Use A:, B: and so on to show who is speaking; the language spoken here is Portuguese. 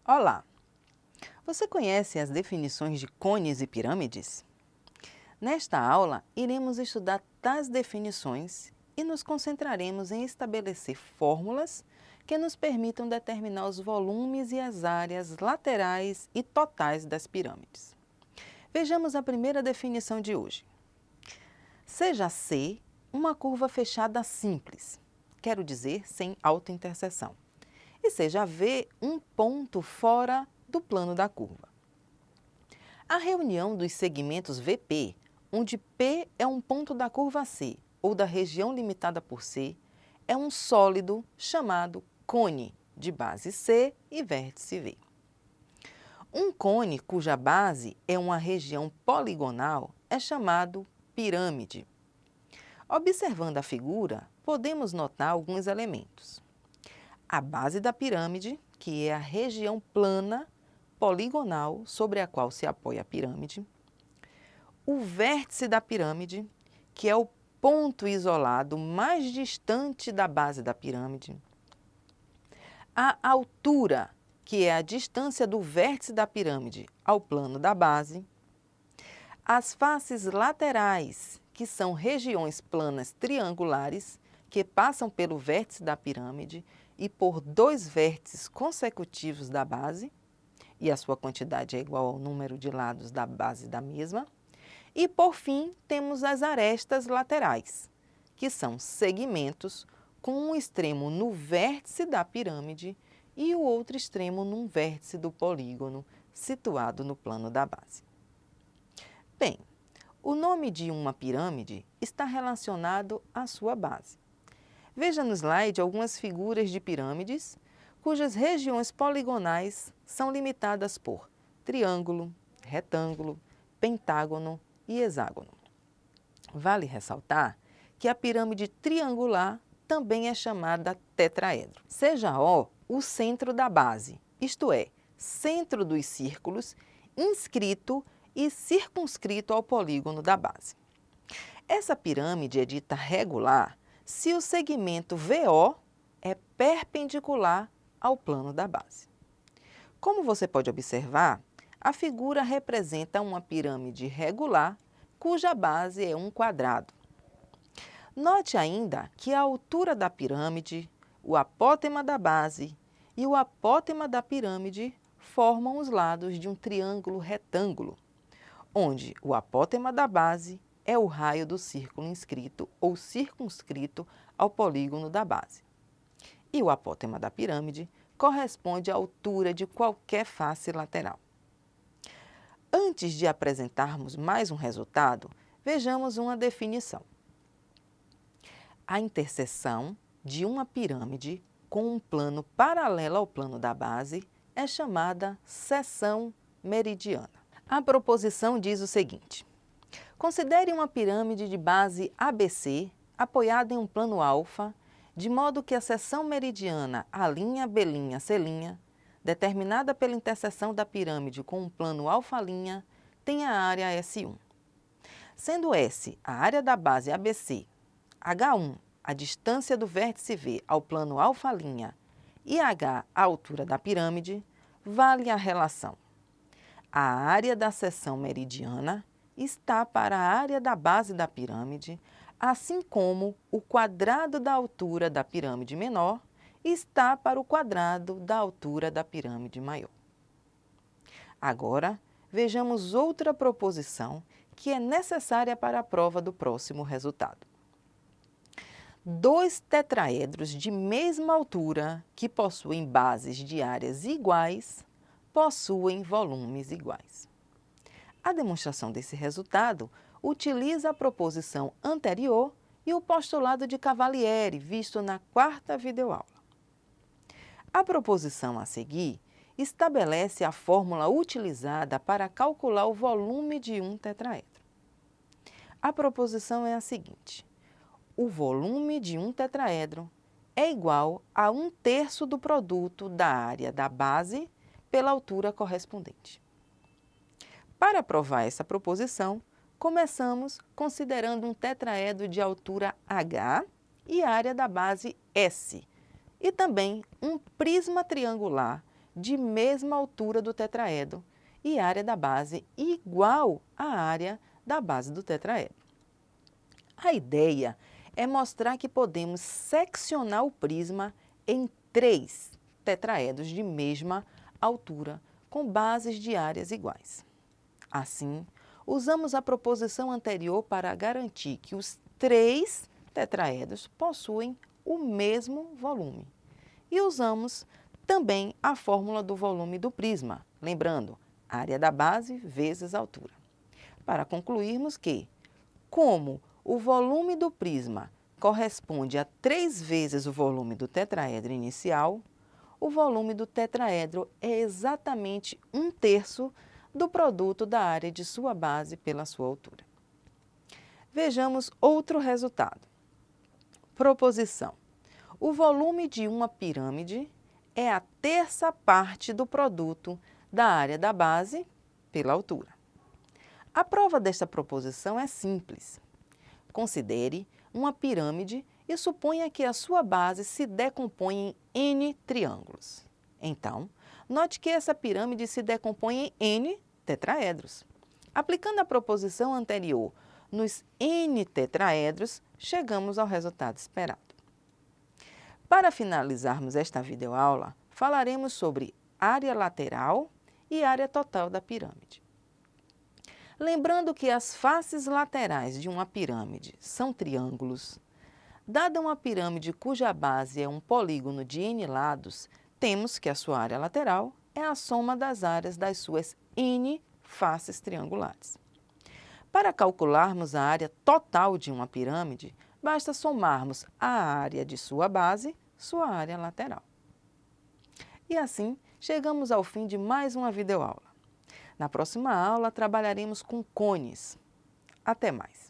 A: Olá! Você conhece as definições de cones e pirâmides? Nesta aula, iremos estudar tais definições e nos concentraremos em estabelecer fórmulas que nos permitam determinar os volumes e as áreas laterais e totais das pirâmides. Vejamos a primeira definição de hoje. Seja C uma curva fechada simples, quero dizer sem autointerseção, e seja V um ponto fora do plano da curva. A reunião dos segmentos VP, onde P é um ponto da curva C ou da região limitada por C, é um sólido chamado cone de base C e vértice V. Um cone cuja base é uma região poligonal é chamado pirâmide. Observando a figura, podemos notar alguns elementos. A base da pirâmide, que é a região plana poligonal sobre a qual se apoia a pirâmide. O vértice da pirâmide, que é o ponto isolado mais distante da base da pirâmide. A altura, que é a distância do vértice da pirâmide ao plano da base. As faces laterais, que são regiões planas triangulares, que passam pelo vértice da pirâmide e por dois vértices consecutivos da base, e a sua quantidade é igual ao número de lados da base da mesma. E, por fim, temos as arestas laterais, que são segmentos com um extremo no vértice da pirâmide e o outro extremo num vértice do polígono situado no plano da base. Bem, o nome de uma pirâmide está relacionado à sua base. Veja no slide algumas figuras de pirâmides cujas regiões poligonais são limitadas por triângulo, retângulo, pentágono e hexágono. Vale ressaltar que a pirâmide triangular também é chamada tetraedro. Seja O o centro da base, isto é, centro dos círculos, inscrito e circunscrito ao polígono da base. Essa pirâmide é dita regular se o segmento VO é perpendicular ao plano da base. Como você pode observar, a figura representa uma pirâmide regular cuja base é um quadrado. Note ainda que a altura da pirâmide, o apótema da base e o apótema da pirâmide formam os lados de um triângulo retângulo, onde o apótema da base é o raio do círculo inscrito ou circunscrito ao polígono da base. E o apótema da pirâmide corresponde à altura de qualquer face lateral. Antes de apresentarmos mais um resultado, vejamos uma definição. A interseção de uma pirâmide com um plano paralelo ao plano da base é chamada seção meridiana. A proposição diz o seguinte: considere uma pirâmide de base ABC apoiada em um plano alfa, de modo que a seção meridiana A'B', C', determinada pela interseção da pirâmide com um plano alfa', tenha a área S1. Sendo S a área da base ABC, H1 a distância do vértice V ao plano alfa', e H a altura da pirâmide, vale a relação. A área da seção meridiana está para a área da base da pirâmide, assim como o quadrado da altura da pirâmide menor está para o quadrado da altura da pirâmide maior. Agora, vejamos outra proposição que é necessária para a prova do próximo resultado. Dois tetraedros de mesma altura que possuem bases de áreas iguais possuem volumes iguais. A demonstração desse resultado utiliza a proposição anterior e o postulado de Cavalieri, visto na quarta videoaula. A proposição a seguir estabelece a fórmula utilizada para calcular o volume de um tetraedro. A proposição é a seguinte: o volume de um tetraedro é igual a 1/3 do produto da área da base pela altura correspondente. Para provar essa proposição, começamos considerando um tetraedro de altura H e área da base S, e também um prisma triangular de mesma altura do tetraedro e área da base igual à área da base do tetraedro. A ideia é mostrar que podemos seccionar o prisma em 3 tetraedros de mesma altura, com bases de áreas iguais. Assim, usamos a proposição anterior para garantir que os 3 tetraedros possuem o mesmo volume. E usamos também a fórmula do volume do prisma, lembrando, área da base vezes altura. Para concluirmos que, como o volume do prisma corresponde a 3 vezes o volume do tetraedro inicial, o volume do tetraedro é exatamente 1/3 do produto da área de sua base pela sua altura. Vejamos outro resultado. Proposição: o volume de uma pirâmide é a 1/3 parte do produto da área da base pela altura. A prova desta proposição é simples. Considere uma pirâmide e suponha que a sua base se decompõe em N triângulos. Então, note que essa pirâmide se decompõe em N tetraedros. Aplicando a proposição anterior nos N tetraedros, chegamos ao resultado esperado. Para finalizarmos esta videoaula, falaremos sobre área lateral e área total da pirâmide. Lembrando que as faces laterais de uma pirâmide são triângulos, dada uma pirâmide cuja base é um polígono de N lados, temos que a sua área lateral é a soma das áreas das suas N faces triangulares. Para calcularmos a área total de uma pirâmide, basta somarmos a área de sua base, sua área lateral. E assim, chegamos ao fim de mais uma videoaula. Na próxima aula, trabalharemos com cones. Até mais!